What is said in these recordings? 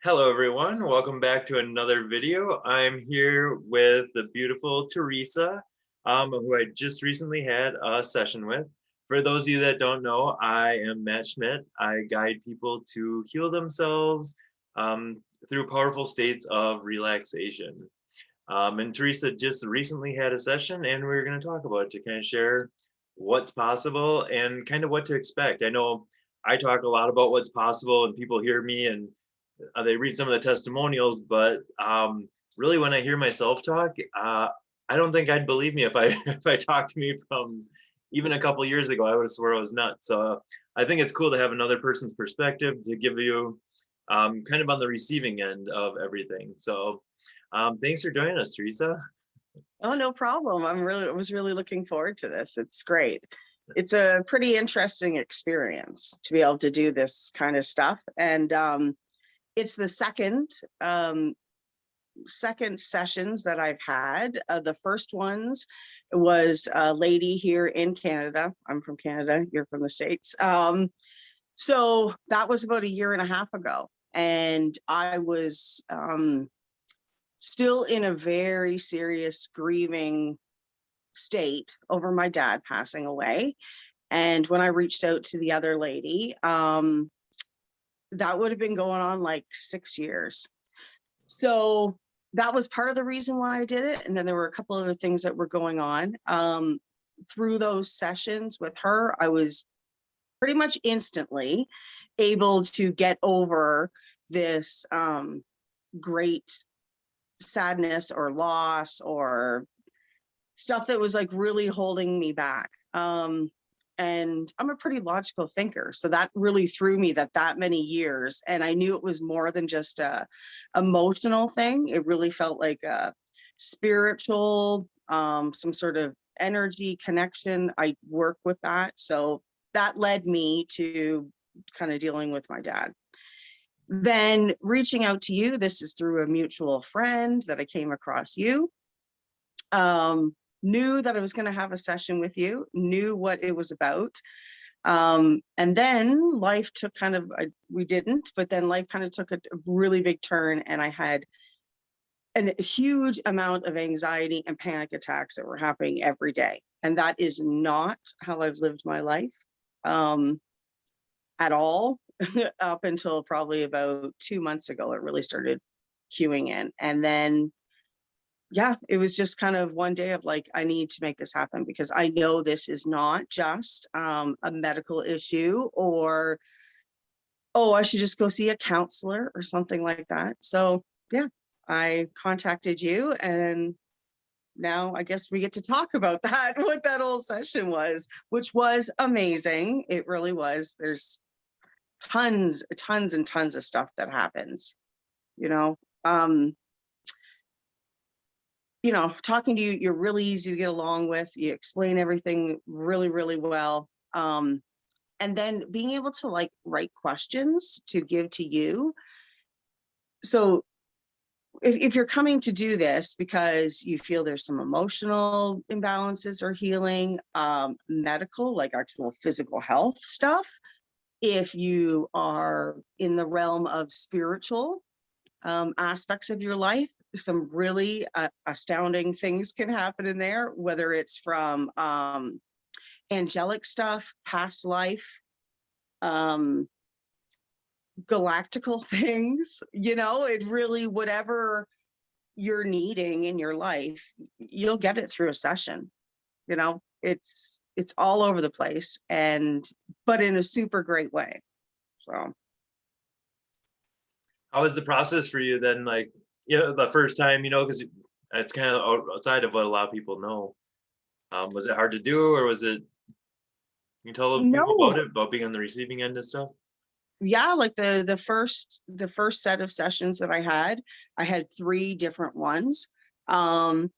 Hello everyone, welcome back to another video. I'm here with the beautiful Teresa, who I just recently had a session with. For those of you that don't know, I am Matt Schmidt. I guide people to heal themselves through powerful states of relaxation. And Teresa just recently had a session and we're going to talk about it to kind of share what's possible and kind of what to expect. I know I talk a lot about what's possible and people hear me and they read some of the testimonials, but really when I hear myself talk, I don't think I'd believe me if I if I talked to me from even a couple years ago. I would have swore I was nuts. So I think it's cool to have another person's perspective to give you kind of on the receiving end of everything. So thanks for joining us, Teresa. Oh, no problem. I was really looking forward to this. It's great. It's a pretty interesting experience to be able to do this kind of stuff. And it's the second sessions that I've had. The first ones was a lady here in Canada. I'm from Canada, you're from the States. So that was about a year and a half ago. And I was still in a very serious grieving state over my dad passing away. And when I reached out to the other lady, that would have been going on like 6 years. So that was part of the reason why I did it. And then there were a couple other things that were going on. Through those sessions with her, I was pretty much instantly able to get over this great sadness or loss or stuff that was like really holding me back. And I'm a pretty logical thinker, so that really threw me that many years, and I knew it was more than just a emotional thing. It really felt like a spiritual, some sort of energy connection. I work with that, so that led me to kind of dealing with my dad. Then reaching out to you, this is through a mutual friend that I came across you. Knew that I was going to have a session with you, knew what it was about. And then life took kind of, we didn't, but then life kind of took a really big turn, and I had a huge amount of anxiety and panic attacks that were happening every day. And that is not how I've lived my life at all. Up until probably about 2 months ago, it really started queuing in. And then, yeah, it was just kind of one day of like, I need to make this happen, because I know this is not just a medical issue, or, oh, I should just go see a counselor or something like that. So yeah, I contacted you, and now I guess we get to talk about that, what that whole session was, which was amazing. It really was. There's tons and tons of stuff that happens, you know. Talking to you, you're really easy to get along with. You explain everything really, really well. And then being able to like write questions to give to you. So if you're coming to do this because you feel there's some emotional imbalances or healing, medical, like actual physical health stuff, if you are in the realm of spiritual aspects of your life, some really astounding things can happen in there, whether it's from angelic stuff, past life, galactical things, it really, whatever you're needing in your life, you'll get it through a session. It's all over the place, but in a super great way. So How was the process for you then? Like, the first time, because it's kind of outside of what a lot of people know. Was it hard to do, or was it? Can you tell people about it, about being on the receiving end and stuff? Yeah, like the first set of sessions that I had 3 different ones. The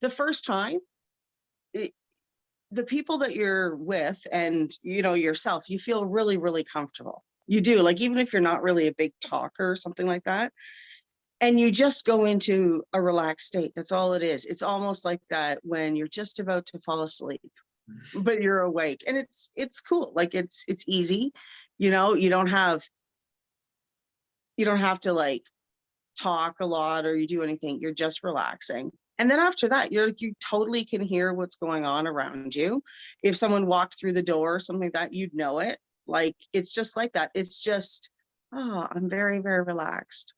first time, the people that you're with and yourself, you feel really, really comfortable. You do, like, even if you're not really a big talker or something like that, and you just go into a relaxed state. That's all it is. It's almost like that when you're just about to fall asleep, but you're awake, and it's cool. Like it's easy. You don't have to like talk a lot or you do anything, you're just relaxing. And then after that, you totally can hear what's going on around you. If someone walked through the door or something like that, you'd know it. Like, it's just like that. It's just, oh, I'm very, very relaxed.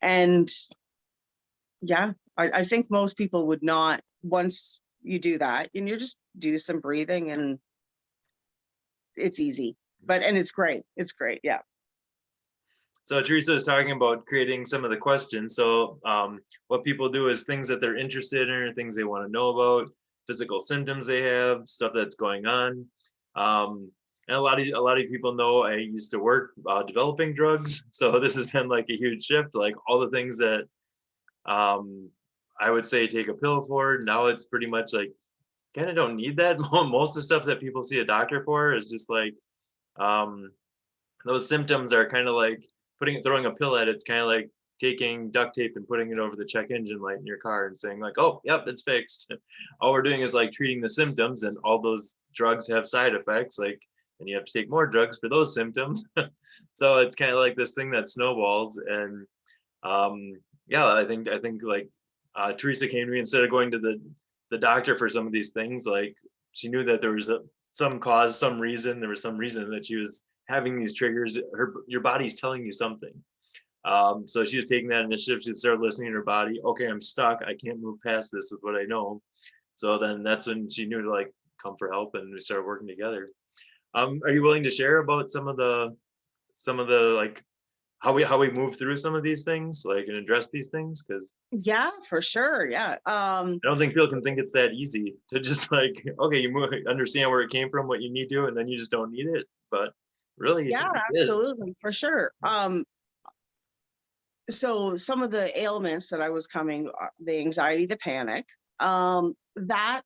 And yeah, I think most people would not, once you do that, and you just do some breathing and it's easy, and it's great. It's great. Yeah. So Teresa was talking about creating some of the questions. So what people do is things that they're interested in, or things they want to know about, physical symptoms they have, stuff that's going on. And a lot of people know I used to work developing drugs. So this has been like a huge shift. Like all the things that I would say take a pill for, now it's pretty much like kind of don't need that. Most of the stuff that people see a doctor for is just like those symptoms are kind of like throwing a pill at it. It's kind of like taking duct tape and putting it over the check engine light in your car and saying like, oh, yep, it's fixed. All we're doing is like treating the symptoms, and all those drugs have side effects, like, and you have to take more drugs for those symptoms. So it's kind of like this thing that snowballs. And yeah, I think like Teresa came to me, instead of going to the doctor for some of these things, like she knew that there was some cause, some reason, there was some reason that she was having these triggers. Your body's telling you something. So she was taking that initiative. She started listening to her body. Okay, I'm stuck. I can't move past this with what I know. So then that's when she knew to like come for help, and we started working together. Are you willing to share about some of the like how we move through some of these things, like, and address these things? Because Yeah, for sure. Yeah. I don't think people can think it's that easy to just like, okay, you understand where it came from, what you need to, and then you just don't need it. But really, Yeah, it is. absolutely, for sure. So some of the ailments that I was coming, the anxiety, the panic, that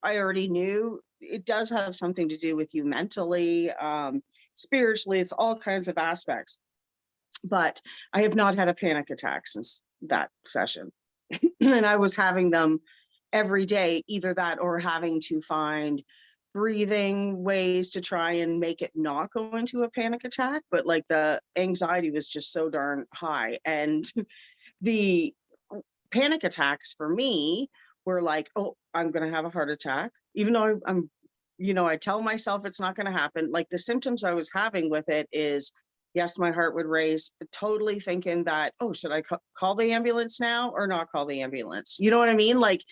I already knew. It does have something to do with you mentally, spiritually. It's all kinds of aspects. But I have not had a panic attack since that session. And I was having them every day, either that or having to find breathing ways to try and make it not go into a panic attack. But like the anxiety was just so darn high. And the panic attacks for me were like, oh, I'm going to have a heart attack, even though I'm, I tell myself it's not going to happen. Like the symptoms I was having with it is, yes, my heart would race, totally thinking that, oh, should I call the ambulance now or not call the ambulance? You know what I mean? Like,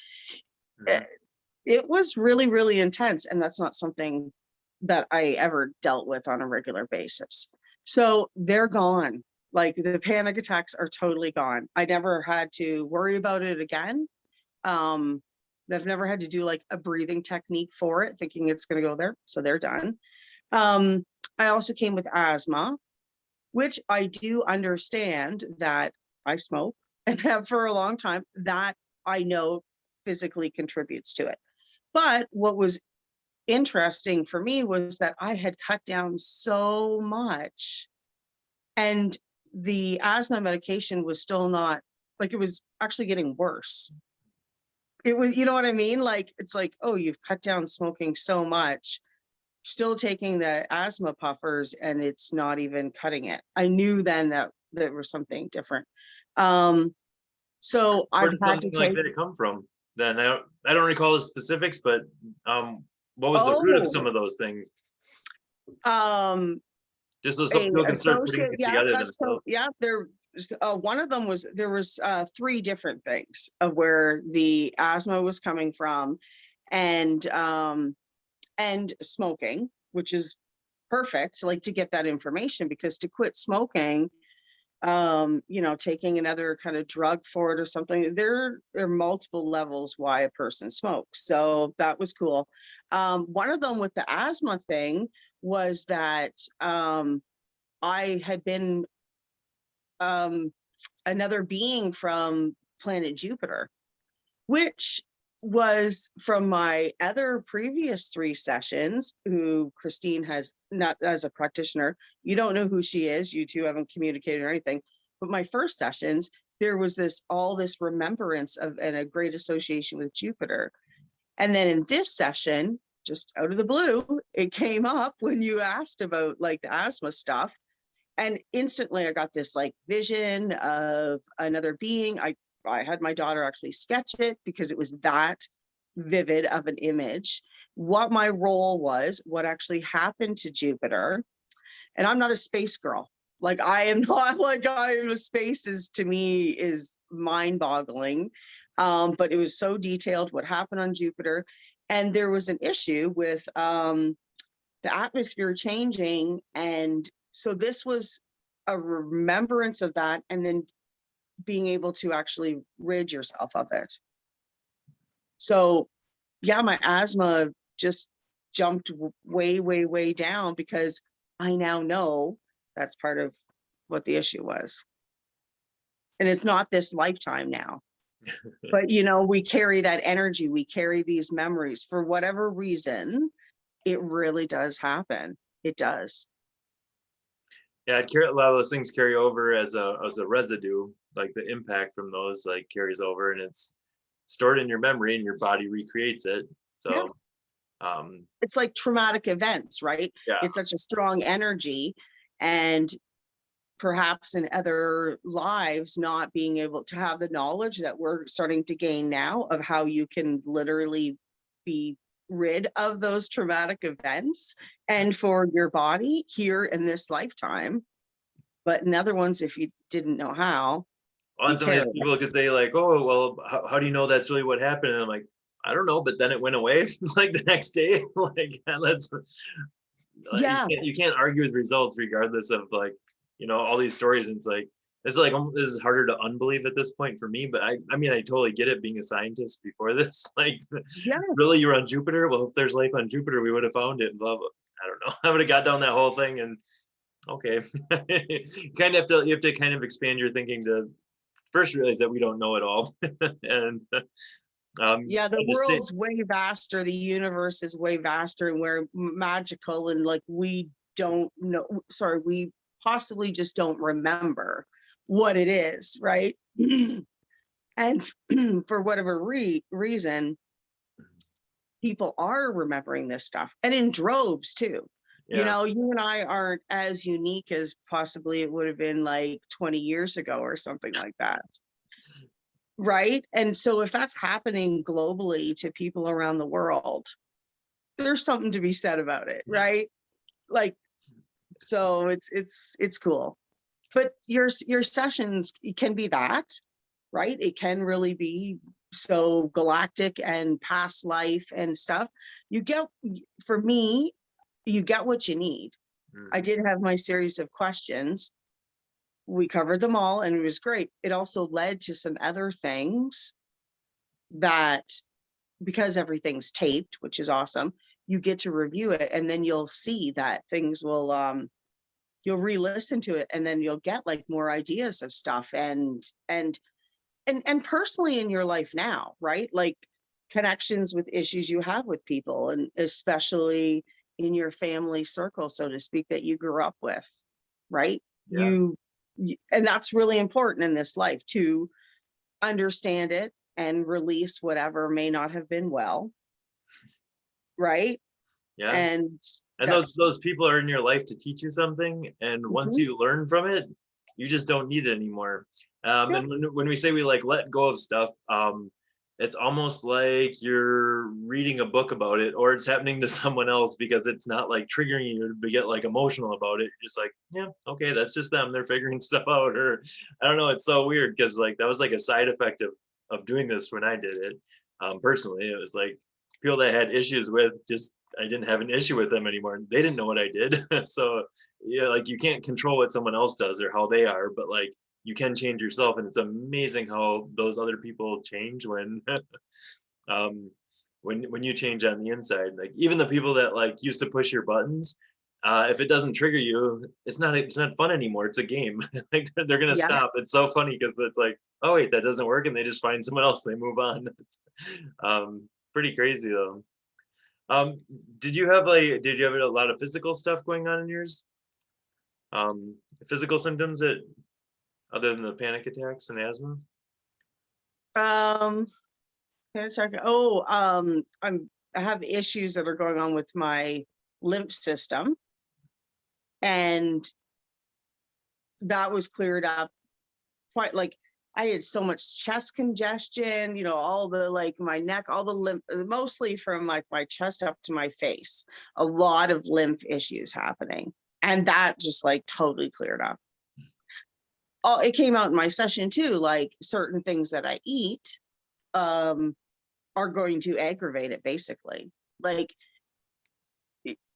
it was really, really intense. And that's not something that I ever dealt with on a regular basis. So they're gone. Like the panic attacks are totally gone. I never had to worry about it again. I've never had to do like a breathing technique for it, thinking it's going to go there. So they're done. I also came with asthma, which I do understand that I smoke and have for a long time. That I know physically contributes to it. But what was interesting for me was that I had cut down so much, and the asthma medication was still not, like, it was actually getting worse. It was, you know what I mean? Like, it's like, oh, you've cut down smoking so much, still taking the asthma puffers, and it's not even cutting it. I knew then that there was something different. So Where I've did had to something like take, that come from? Then I don't recall the specifics, but what was the root of some oh, of those things? um, Just so some a people can start putting associate, it yeah, together that's so, themselves. yeah, there, one of them was, there was three different things of where the asthma was coming from, and smoking, which is perfect, like, to get that information, because to quit smoking, taking another kind of drug for it or something, there are multiple levels why a person smokes. So that was cool. One of them with the asthma thing was that I had been another being from planet Jupiter, which was from my other previous three sessions, who Christine has, not as a practitioner, you don't know who she is, you two haven't communicated or anything, but my first sessions, there was all this remembrance of, and a great association with Jupiter. And then in this session, just out of the blue, it came up when you asked about like the asthma stuff. and instantly I got this like vision of another being. I had my daughter actually sketch it because it was that vivid of an image, what my role was, what actually happened to Jupiter. And I'm not a space girl. Like I am not like I am. Space is to me is mind boggling. But it was so detailed what happened on Jupiter. And there was an issue with the atmosphere changing. And so this was a remembrance of that, and then being able to actually rid yourself of it. So yeah, my asthma just jumped way, way, way down because I now know that's part of what the issue was. And it's not this lifetime now. But you know, we carry that energy, we carry these memories for whatever reason. It really does happen. It does. Yeah, a lot of those things carry over as a residue, like the impact from those like carries over and it's stored in your memory and your body recreates it. Yeah. So It's like traumatic events, right? yeah. It's such a strong energy. And perhaps in other lives, not being able to have the knowledge that we're starting to gain now of how you can literally be rid of those traumatic events and for your body here in this lifetime. But in other ones, if you didn't know how, On you some of carry these people, it. because they like, oh well, how do you know that's really what happened? And I'm like, I don't know, but then it went away like the next day. Like let's Yeah, you can't argue with results regardless of like all these stories. And it's like this is harder to unbelieve at this point for me. But I mean I totally get it being a scientist before this. Like yeah, really, you're on Jupiter? Well, if there's life on Jupiter, we would have found it. And blah blah. I don't know. I would have got down that whole thing and okay. Kind of you have to kind of expand your thinking to first realize that we don't know it all. And yeah. The and to stay, world's way vaster. The universe is way vaster, and we're magical, and like we don't know. Sorry, we possibly just don't remember what it is, right? And for whatever reason, people are remembering this stuff, and in droves too. You yeah, know, you and I aren't as unique as possibly it would have been like 20 years ago or something like that. Right. And so if that's happening globally to people around the world, there's something to be said about it, right? Like, so it's cool. But your sessions can be that, right? It can really be so galactic and past life and stuff. You get, for me, you get what you need. I mhm, did have my series of questions. We covered them all and it was great. It also led to some other things that, because everything's taped, which is awesome, you get to review it and then you'll see that things will you'll re-listen to it and then you'll get like more ideas of stuff and personally in your life now, right? Like connections with issues you have with people, and especially in your family circle, so to speak, that you grew up with, right? yeah, And that's really important in this life to understand it and release whatever may not have been well, right? yeah. And And that's those people are in your life to teach you something. And once mhm, you learn from it, you just don't need it anymore. yeah, And when we say we like let go of stuff, it's almost like you're reading a book about it or it's happening to someone else because it's not like triggering you to get like emotional about it. You're just like, yeah, okay, that's just them. They're figuring stuff out. Or I don't know. It's so weird because like that was like a side effect of doing this when I did it. Personally, it was like people that I had issues with just I didn't have an issue with them anymore. They didn't know what I did. So yeah, like you can't control what someone else does or how they are, but like you can change yourself. And it's amazing how those other people change um when you change on the inside. Like even the people that like used to push your buttons, if it doesn't trigger you, it's not fun anymore. It's a game. Like they're gonna yeah. stop. It's so funny because it's like, oh wait, that doesn't work, and they just find someone else, they move on. Pretty crazy though. Um, did you have a lot of physical stuff going on in yours? Um, Physical symptoms that other than the panic attacks and asthma? um oh, I have issues that are going on with my lymph system, and that was cleared up quite, like, I had so much chest congestion, all the, like, my neck, all the lymph, mostly from like my chest up to my face, a lot of lymph issues happening. And that just like totally cleared up. Oh, it came out in my session too, like certain things that I eat are going to aggravate it, basically. Like,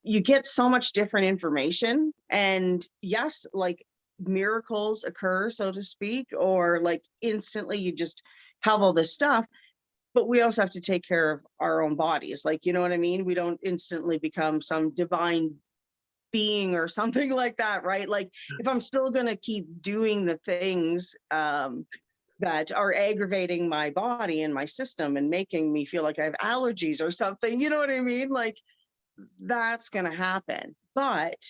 you get so much different information, and yes, like miracles occur, so to speak, or like instantly you just have all this stuff, but we also have to take care of our own bodies. Like, you know what I mean? We don't instantly become some divine being or something like that, right? Like, if I'm still going to keep doing the things that are aggravating my body and my system and making me feel like I have allergies or something, you know what I mean? Like, that's going to happen. But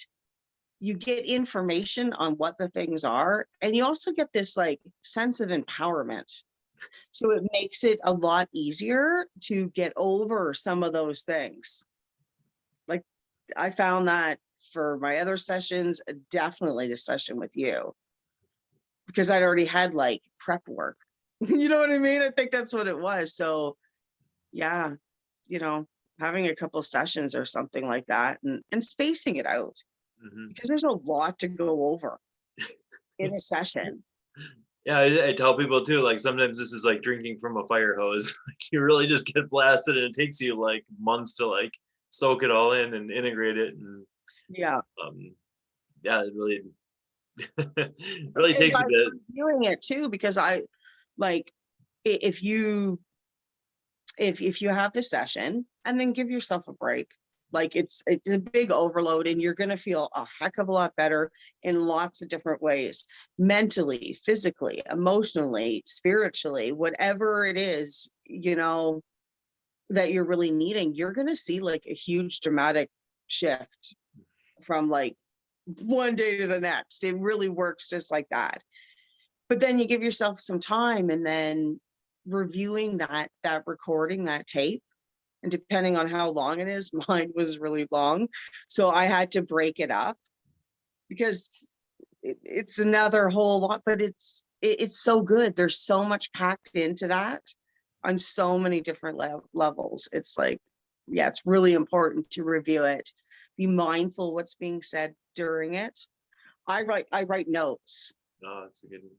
you get information on what the things are, and you also get this like sense of empowerment. So it makes it a lot easier to get over some of those things. Like, I found that for my other sessions, definitely the session with you, because I'd already had like prep work. You know what I mean? I think that's what it was. So yeah, having a couple sessions or something like that, and spacing it out, because there's a lot to go over in a session. Yeah, I tell people too, like sometimes this is like drinking from a fire hose. Like you really just get blasted and it takes you like months to like soak it all in and integrate it. And Yeah. yeah, it really really And takes a by bit. doing it too, because I like, if you have the session and then give yourself a break, like it's a big overload, and you're going to feel a heck of a lot better in lots of different ways, mentally, physically, emotionally, spiritually, whatever it is, that you're really needing. You're going to see like a huge dramatic shift from like one day to the next. It really works just like that. But then you give yourself some time, and then reviewing that recording, that tape, and depending on how long it is, mine was really long, so I had to break it up, because it's another whole lot, but it's so good. There's so much packed into that on so many different levels. It's like, yeah, it's really important to review it, be mindful what's being said during it. I write notes. Oh, it's a good one.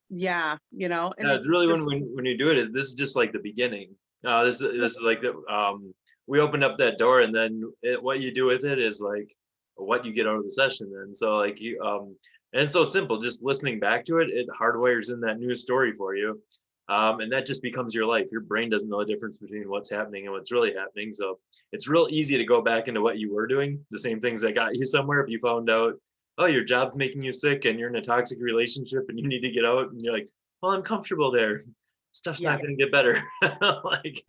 Yeah, and Yeah, it it's really just, when you do it, this is just like the beginning. This is like the we opened up that door, and then what you do with it is like what you get out of the session. And so like you and it's so simple. Just listening back to it, it hardwires in that new story for you, and that just becomes your life. Your brain doesn't know the difference between what's happening and what's really happening. So it's real easy to go back into what you were doing, the same things that got you somewhere. If you found out, oh, your job's making you sick and you're in a toxic relationship and you need to get out, and you're like, well, I'm comfortable there. Stuff's yeah. not going to get better. Like,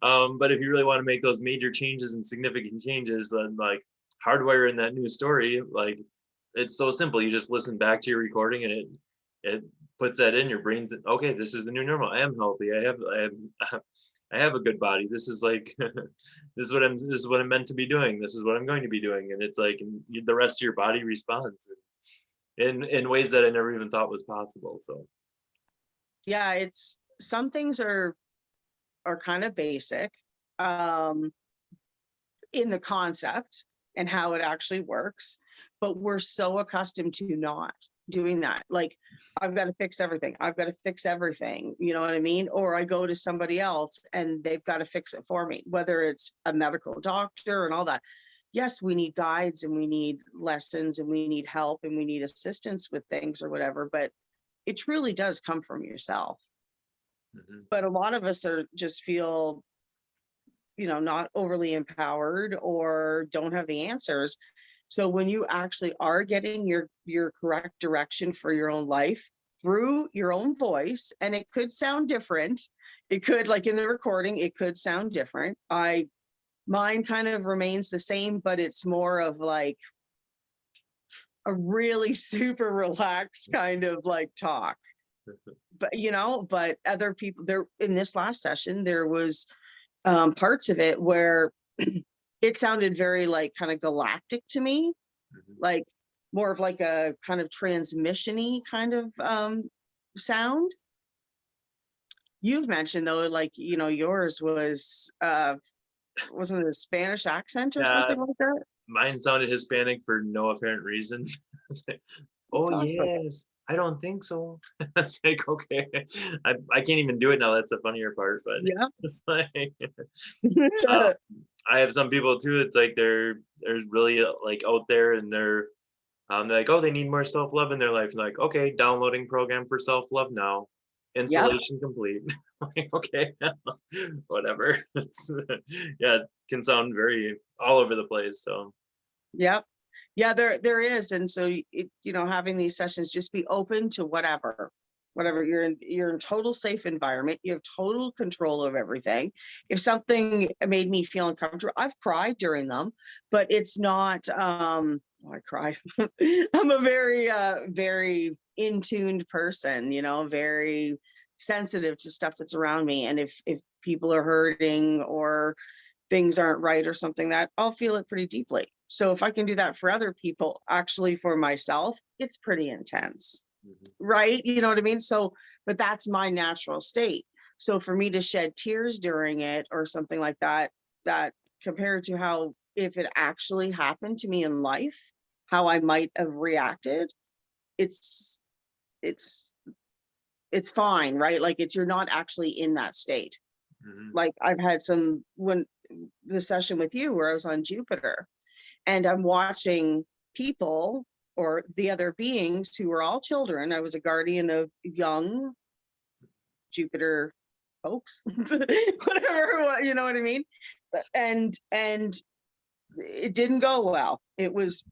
but if you really want to make those major changes and significant changes, then like hardwire in that new story, like it's so simple. You just listen back to your recording, and it puts that in your brain. Okay, this is the new normal. I am healthy. I have a good body. This is like this is what I'm meant to be doing. This is what I'm going to be doing. And it's like the rest of your body responds in ways that I never even thought was possible. So Yeah, it's, some things are kind of basic um in the concept and how it actually works, but we're so accustomed to not doing that. Like, I've got to fix everything, you know what I mean? Or I go to somebody else and they've got to fix it for me, whether it's a medical doctor and all that. Yes, we need guides and we need lessons and we need help and we need assistance with things or whatever, but it truly does come from yourself. But a lot of us are just feel, not overly empowered or don't have the answers. So when you actually are getting your correct direction for your own life through your own voice, and it could sound different, it could, like in the recording, it could sound different. Mine kind of remains the same, but it's more of like a really super relaxed kind of like talk. But other people there in this last session, there was parts of it where it sounded very like kind of galactic to me. Like, more of like a kind of transmission-y kind of sound. You've mentioned though, like, yours was wasn't it a Spanish accent or Yeah, something like that? mine sounded Hispanic for no apparent reason. It's like, It's oh awesome. yes, I don't think so. It's like, okay, I can't even do it now. That's the funnier part, but Yeah. it's like, um, I have some people too. It's like they're really like out there, and they're like, oh, they need more self love in their life. Like, okay, downloading program for self love now. Yep. Installation complete. Like, okay, whatever. It's yeah, it can sound very all over the place. So Yep. Yeah, there is. And so having these sessions, just be open to whatever you're in total safe environment. You have total control of everything. If something made me feel uncomfortable, I've cried during them, but it's not I cry. I'm a very in-tuned person, very sensitive to stuff that's around me. And if people are hurting or things aren't right or something, that I'll feel it pretty deeply. So if I can do that for other people, actually for myself, it's pretty intense, mhm. right? You know what I mean? So, but that's my natural state. So for me to shed tears during it or something like that, that compared to how, if it actually happened to me in life, how I might have reacted, it's, it's, it's fine, right? Like you're not actually in that state. Mhm. Like I've had when the session with you where I was on Jupiter, and I'm watching people or the other beings who were all children. I was a guardian of young Jupiter folks, whatever, you know what I mean? And it didn't go well. It was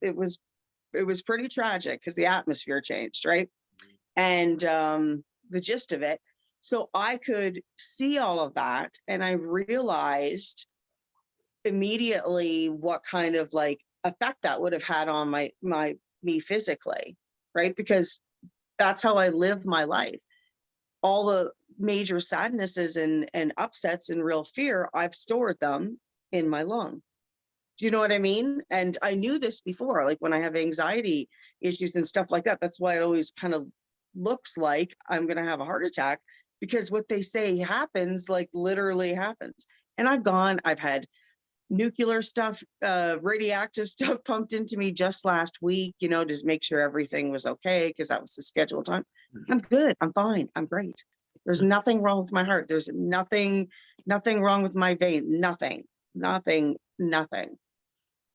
pretty tragic because the atmosphere changed, right? And the gist of it. So I could see all of that, and I realized immediately what kind of like effect that would have had on me physically, right? Because that's how I live my life. All the major sadnesses and upsets and real fear, I've stored them in my lung. Do you know what I mean? And I knew this before, like when I have anxiety issues and stuff like that. That's why it always kind of looks like I'm going to have a heart attack, because what they say happens, like literally happens. And I've had nuclear stuff, radioactive stuff pumped into me just last week, just make sure everything was okay, because that was the scheduled time. I'm good. I'm fine. I'm great. There's nothing wrong with my heart. There's nothing wrong with my vein. Nothing.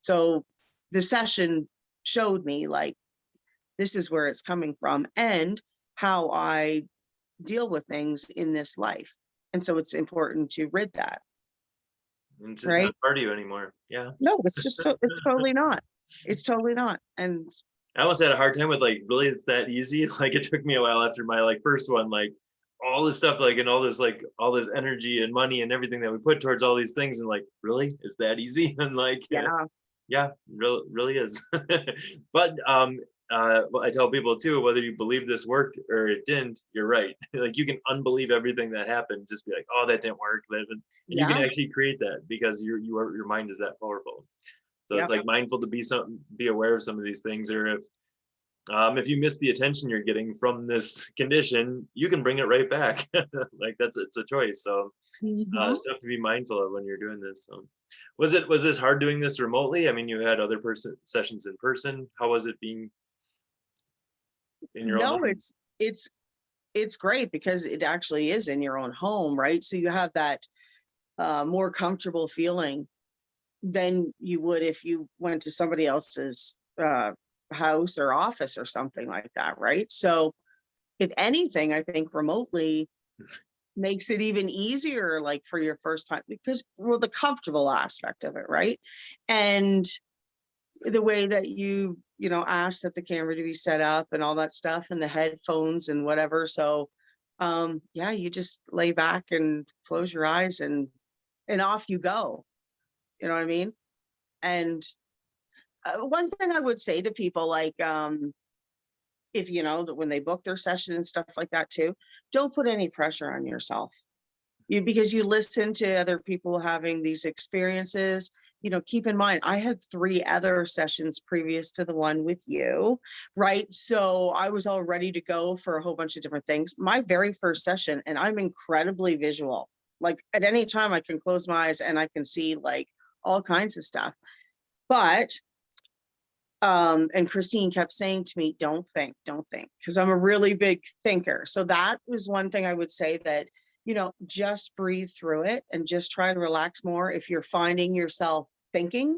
So the session showed me like, this is where it's coming from and how I deal with things in this life. And so it's important to rid that, It's just right? not part of you anymore. Yeah. No, it's totally not. It's totally not. And I almost had a hard time with like, really, it's that easy. Like it took me a while after my like first one, like all this stuff, like and all this all this energy and money and everything that we put towards all these things, and like, really, it's that easy? And like, yeah, yeah, really is. But well, I tell people too, whether you believe this worked or it didn't, you're right. Like you can unbelieve everything that happened, just be like, oh, that didn't work. And you can yeah, actually create that because your mind is that powerful. So it's yep, like mindful to be aware of some of these things, or if you miss the attention you're getting from this condition, you can bring it right back. Like it's a choice. So mhm. stuff to be mindful of when you're doing this. So was this hard doing this remotely? I mean, you had other person sessions in person. How was it being in your own No, home? it's great because it actually is in your own home, right? So you have that more comfortable feeling than you would if you went to somebody else's house or office or something like that, right? So if anything, I think remotely makes it even easier, like for your first time, because well, the comfortable aspect of it, right? And the way that asked that the camera to be set up and all that stuff and the headphones and whatever. So yeah, you just lay back and close your eyes and off you go. You know what I mean? And one thing I would say to people, like if that when they book their session and stuff like that too, don't put any pressure on yourself. Because you listen to other people having these experiences, keep in mind, I had 3 other sessions previous to the one with you, right? So I was all ready to go for a whole bunch of different things. My very first session, and I'm incredibly visual. Like at any time I can close my eyes and I can see like all kinds of stuff. But and Christine kept saying to me, don't think, because I'm a really big thinker. So that was one thing I would say, that, just breathe through it and just try to relax more. If you're finding yourself thinking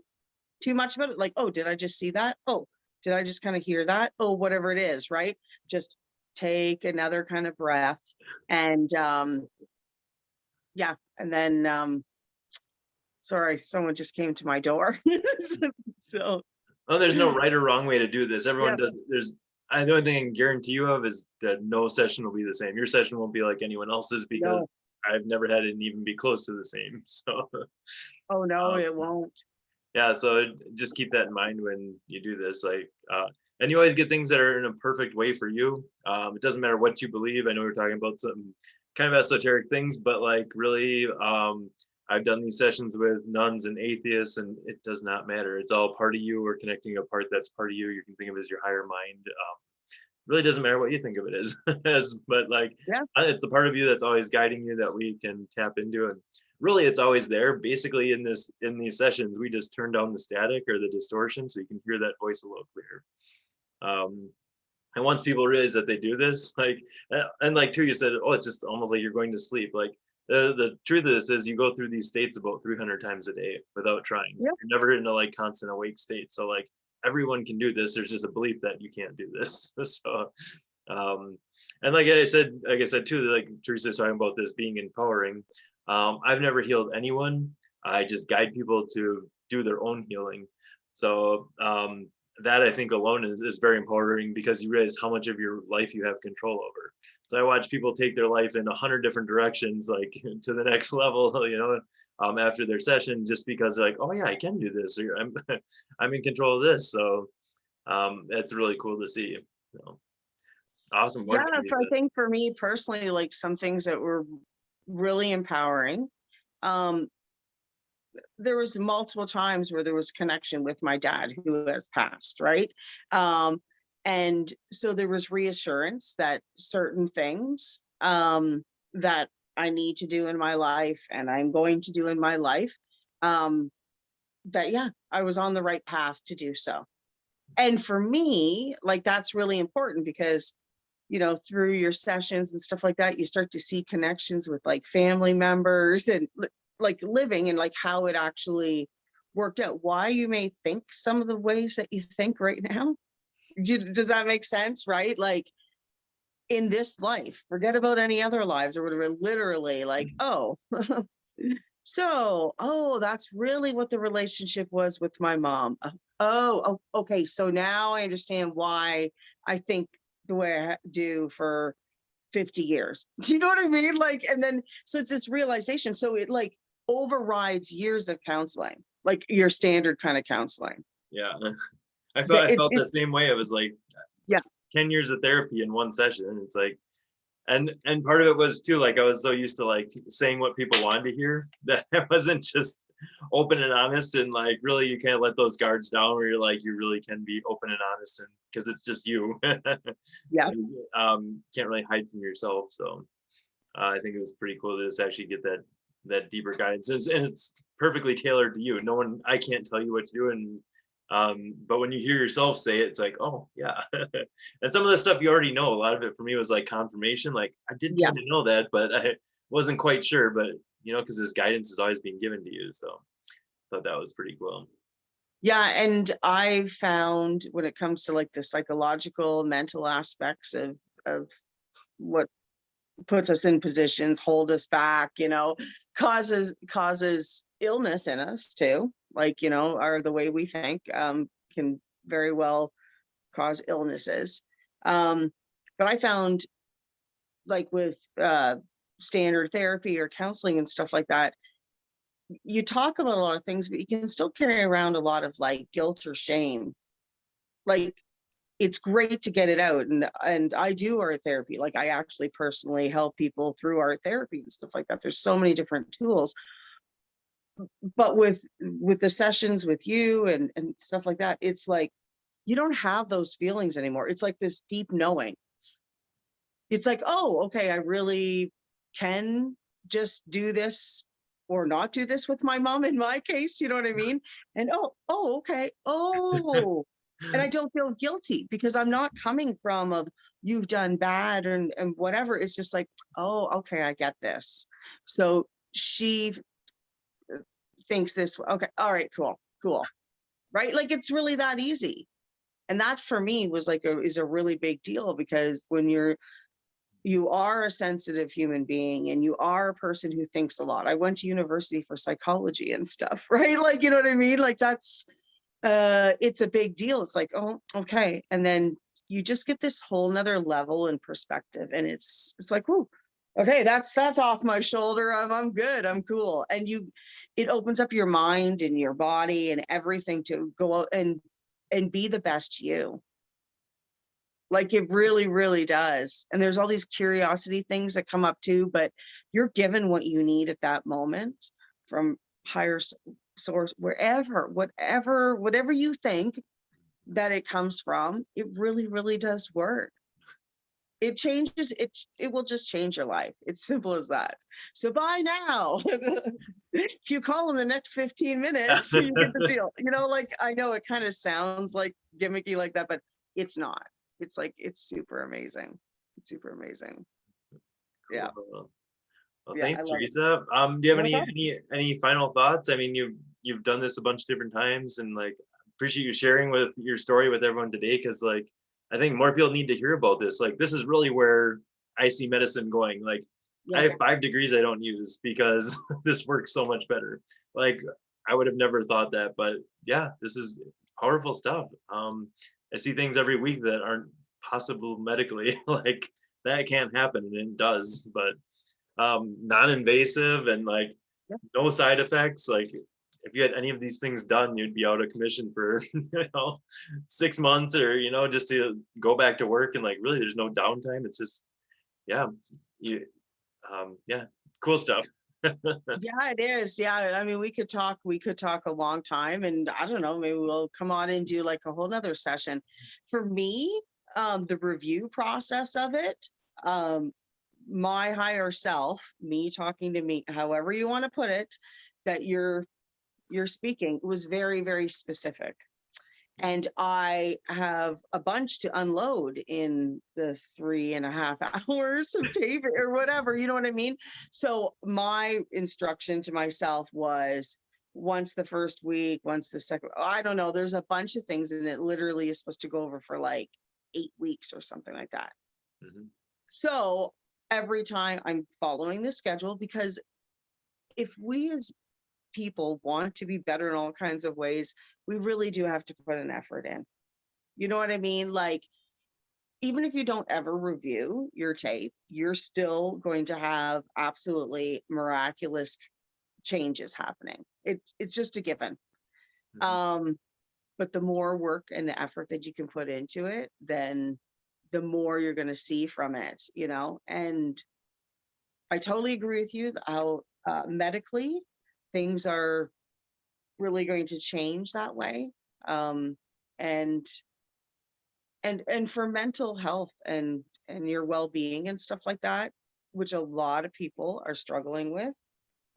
too much about it, like, oh, did I just see that? Oh, did I just kind of hear that? Oh, whatever it is, right? Just take another kind of breath. And yeah. And then sorry, someone just came to my door. So Oh, there's no right or wrong way to do this. Everyone yeah. does. The only thing I can guarantee you of is that no session will be the same. Your session won't be like anyone else's, because No. I've never had it even be close to the same. So Oh no, um, it won't. yeah, so just keep that in mind when you do this. Like, and you always get things that are in a perfect way for you. It doesn't matter what you believe. I know we're talking about some kind of esoteric things, but like really, I've done these sessions with nuns and atheists, and it does not matter. It's all part of you. We're connecting a part that's part of you. You can think of it as your higher mind. Really doesn't matter what you think of it as, but like, Yeah. it's the part of you that's always guiding you that we can tap into. And really, it's always there. Basically, in these sessions, we just turn down the static or the distortion so you can hear that voice a little clearer. And once people realize that they do this, like, and like too, you said, oh, it's just almost like you're going to sleep. Like, the truth of this is you go through these states about 300 times a day without trying. Yep. You're never in a like constant awake state. So like everyone can do this. There's just a belief that you can't do this. So and like I said too, like Teresa was talking about this being empowering. I've never healed anyone. I just guide people to do their own healing. So that I think alone is very empowering, because you realize how much of your life you have control over. So I watch people take their life in 100 different directions, like to the next level, after their session, just because they're like, oh yeah, I can do this, or I'm in control of this. So it's really cool to see. So, awesome Yeah, work, so I Teresa. think for me personally, like some things that were really empowering. Um, there was multiple times where there was connection with my dad who has passed, right? And so there was reassurance that certain things that I need to do in my life and I'm going to do in my life, that yeah, I was on the right path to do so. And for me, like that's really important because through your sessions and stuff like that, you start to see connections with like family members and like living and like how it actually worked out, why you may think some of the ways that you think right now. Does that make sense? Right? Like in this life, forget about any other lives or whatever, literally like, oh, oh, that's really what the relationship was with my mom. Oh, okay. So now I understand why I think the way I do for 50 years. Do you know what I mean? Like, and then, so it's this realization. So it like overrides years of counseling, like your standard kind of counseling. Yeah, I felt It the same way. It was like yeah, 10 years of therapy in one session. And it's like, and part of it was too, like I was so used to like saying what people wanted to hear that I wasn't just open and honest. And like really you can't let those guards down where you're like, you really can be open and honest, and because it's just you. yeah, So you can't really hide from yourself. So I think it was pretty cool to just actually get that deeper guidance, and it's perfectly tailored to you. No one, I can't tell you what to do. And but when you hear yourself say it, it's like, oh yeah. And some of the stuff you already know. A lot of it for me was like confirmation. Like I did yeah, kind of know that, but I wasn't quite sure. But because this guidance is always being given to you. So I thought that was pretty cool. yeah. And I found when it comes to like the psychological, mental aspects of what puts us in positions, hold us back, causes illness in us too. Like, or the way we think can very well cause illnesses. But I found like with standard therapy or counseling and stuff like that, you talk about a lot of things, but you can still carry around a lot of like guilt or shame. Like it's great to get it out, and I do art therapy. Like I actually personally help people through art therapy and stuff like that. There's so many different tools, but with the sessions with you and stuff like that, it's like you don't have those feelings anymore. It's like this deep knowing. It's like, oh, okay, I really can just do this or not do this with my mom in my case, you know what I mean? And okay, and I don't feel guilty because I'm not coming from a you've done bad and whatever. It's just like, oh, okay, I get this. So she thinks this, okay, all right, cool, right? Like it's really that easy. And that for me was like is a really big deal, because when you are a sensitive human being and you are a person who thinks a lot. I went to university for psychology and stuff, right? Like, you know what I mean? Like that's, it's a big deal. It's like, oh, okay. And then you just get this whole nother level and perspective. And it's like, whoo, okay, that's off my shoulder. I'm good. I'm cool. And it opens up your mind and your body and everything to go out and be the best you. Like it really, really does. And there's all these curiosity things that come up too, but you're given what you need at that moment from higher source, whatever you think that it comes from, it really, really does work. It changes, it will just change your life. It's simple as that. So bye now. If you call in the next 15 minutes, you get the deal. You know, like I know it kind of sounds like gimmicky like that, but it's not. It's like, it's super amazing. It's super amazing. Yeah. Cool. Well, Yeah, I thanks, love it. Teresa. Do you have No problem. any final thoughts? I mean, you've done this a bunch of different times, and like appreciate you sharing with your story with everyone today, because like I think more people need to hear about this. Like this is really where I see medicine going. Like I Yeah. have 5 degrees I don't use because this works so much better. Like I would have never thought that, but yeah, this is powerful stuff. I see things every week that aren't possible medically. Like that can't happen, and it does. But non-invasive and like Yeah. no side effects. Like if you had any of these things done, you'd be out of commission for 6 months, or just to go back to work. And like really there's no downtime. It's just yeah, you yeah, cool stuff. Yeah, it is. Yeah. I mean, we could talk a long time, and I don't know, maybe we'll come on and do like a whole nother session. For me, the review process of it, um, my higher self, me talking to me, however you want to put it, that you're speaking, was very, very specific. And I have a bunch to unload in the 3.5 hours of tape or whatever, you know what I mean? So my instruction to myself was, once the first week, once the second, I don't know, there's a bunch of things, and it literally is supposed to go over for like 8 weeks or something like that. Mhm. So every time I'm following the schedule, because if we as people want to be better in all kinds of ways, we really do have to put an effort in. You know what I mean? Like, even if you don't ever review your tape, you're still going to have absolutely miraculous changes happening. It's just a given. Mhm. Um, but the more work and the effort that you can put into it, then the more you're going to see from it, And I totally agree with you how medically things are really going to change that way. Um, and and for mental health and your well-being and stuff like that, which a lot of people are struggling with.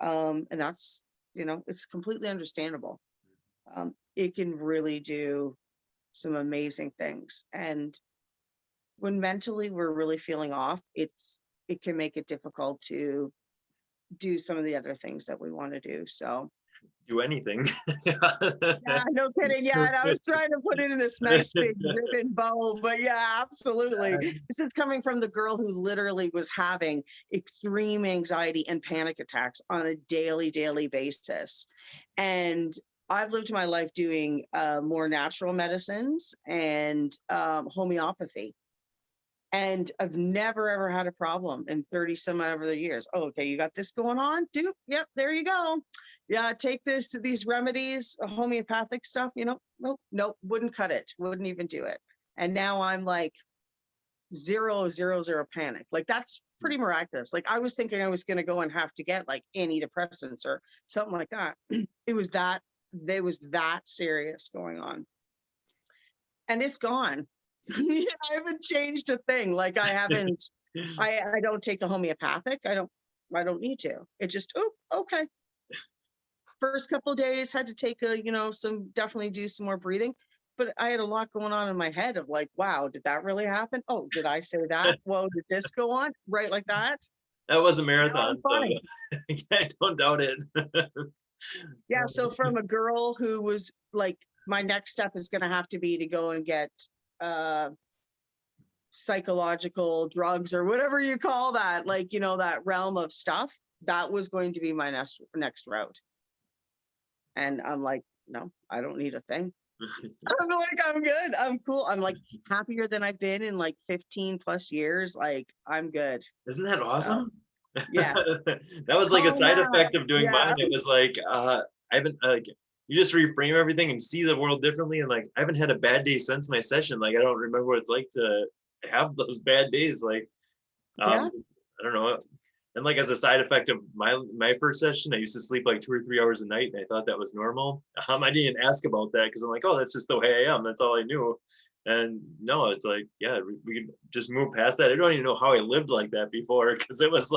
And that's, it's completely understandable. It can really do some amazing things. And when mentally we're really feeling off, it can make it difficult to do some of the other things that we want to do. So Do anything. yeah, no kidding. Yeah, and I was trying to put it in this nice big ribbon bow, but yeah, absolutely. This is coming from the girl who literally was having extreme anxiety and panic attacks on a daily basis. And I've lived my life doing more natural medicines and homeopathy. And I've never ever had a problem in 30 some other years. Oh, okay, you got this going on? Yep, there you go. Yeah, take these remedies, homeopathic stuff, nope, wouldn't cut it, wouldn't even do it. And now I'm like zero panic. Like that's pretty miraculous. Like I was thinking I was going to go and have to get like antidepressants or something like that. It was that serious going on, and it's gone. I haven't changed a thing. Like I haven't. I don't take the homeopathic. I don't need to. It just, oh, okay. First couple of days had to take definitely do some more breathing, but I had a lot going on in my head of like, wow, did that really happen? Oh, did I say that? Well, did this go on? Right, like that. That was a Now marathon, I'm fine. so I don't doubt it. Yeah. So from a girl who was like, my next step is going to have to be to go and get psychological drugs or whatever you call that, like, that realm of stuff. That was going to be my next route. And I'm like, no, I don't need a thing. I'm like, I'm good. I'm cool. I'm like happier than I've been in like 15 plus years. Like, I'm good. Isn't that awesome? So, yeah. That was like a side Yeah. effect of doing Yeah. mine. It was like, I haven't, like, you just reframe everything and see the world differently. And like, I haven't had a bad day since my session. Like, I don't remember what it's like to have those bad days. Like, Yeah. I don't know. And like as a side effect of my first session, I used to sleep like 2 or 3 hours a night, and I thought that was normal. I didn't ask about that because I'm like, oh, that's just the way I am. That's all I knew. And no, it's like, yeah, we can just move past that. I don't even know how I lived like that before because it was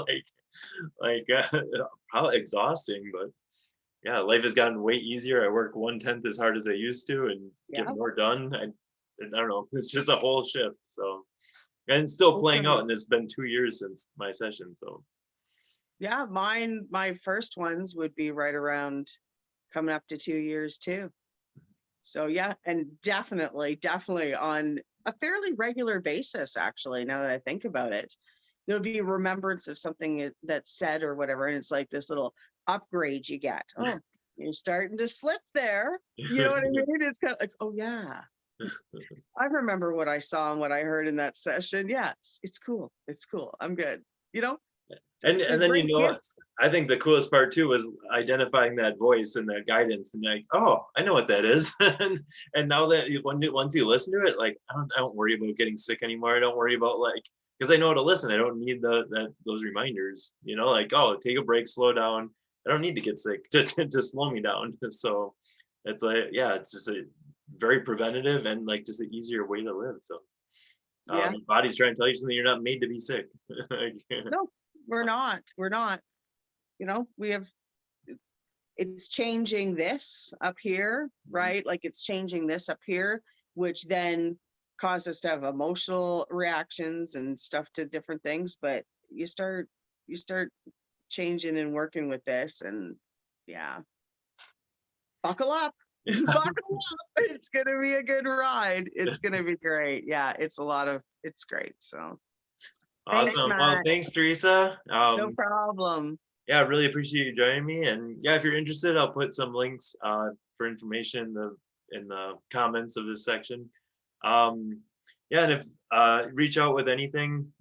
probably exhausting. But yeah, life has gotten way easier. I work 1/10 as hard as I used to and get Yeah. more done. I don't know. It's just a whole shift. So, and it's still playing out, and it's been 2 years since my session. So. Yeah, my first ones would be right around coming up to 2 years too. So yeah, and definitely on a fairly regular basis, actually, now that I think about it, there'll be remembrance of something that's said or whatever. And it's like this little upgrade you get. Oh, you're starting to slip there. You know what I mean? It's kind of like, oh yeah. I remember what I saw and what I heard in that session. Yeah, it's cool. It's cool. I'm good. You know? And then Great gifts. I think the coolest part too was identifying that voice and that guidance, and like, oh, I know what that is. And now that once you listen to it, like I don't worry about getting sick anymore. I don't worry about like, because I know how to listen. I don't need those reminders. Like, oh, take a break, slow down. I don't need to get sick to slow me down. So it's like, yeah, it's just a very preventative and like just an easier way to live. So Yeah. your body's trying to tell you something, you're not made to be sick. No, we're not. It's changing this up here, right? Like it's changing this up here, which then causes us to have emotional reactions and stuff to different things. But you start changing and working with this, and yeah, buckle up. Buckle up. It's gonna be a good ride. It's gonna be great. Yeah, it's great. So thanks, Awesome. Well, Matt. thanks, Teresa. No problem. Yeah, I really appreciate you joining me. And yeah, if you're interested, I'll put some links for information in the comments of this section. Yeah, and if reach out with anything,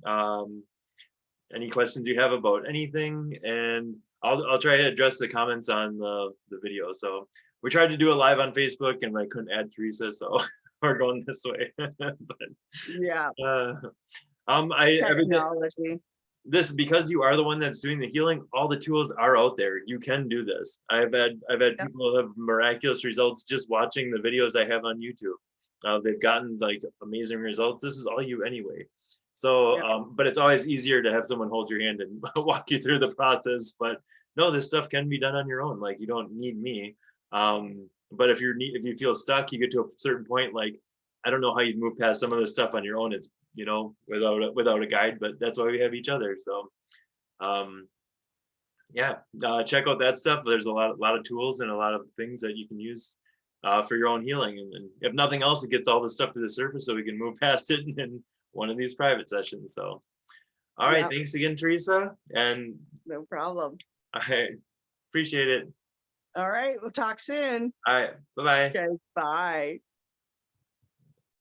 any questions you have about anything, and I'll try to address the comments on the video. So we tried to do it live on Facebook, and I couldn't add Teresa, so we're going this way. But Yeah. Technology. This, because you are the one that's doing the healing, all the tools are out there. You can do this. I've had people have miraculous results just watching the videos I have on YouTube. They've gotten like amazing results. This is all you anyway. So, but it's always easier to have someone hold your hand and walk you through the process. But no, this stuff can be done on your own. Like you don't need me. But if you feel stuck, you get to a certain point. Like I don't know how you'd move past some of this stuff on your own. It's without a guide, but that's why we have each other. So yeah, check out that stuff. There's a lot of tools and a lot of things that you can use for your own healing, and if nothing else, it gets all this stuff to the surface so we can move past it in one of these private sessions. So all right, thanks again, Teresa, and no problem. I appreciate it. All right, we'll talk soon. All right, bye-bye. Okay, bye.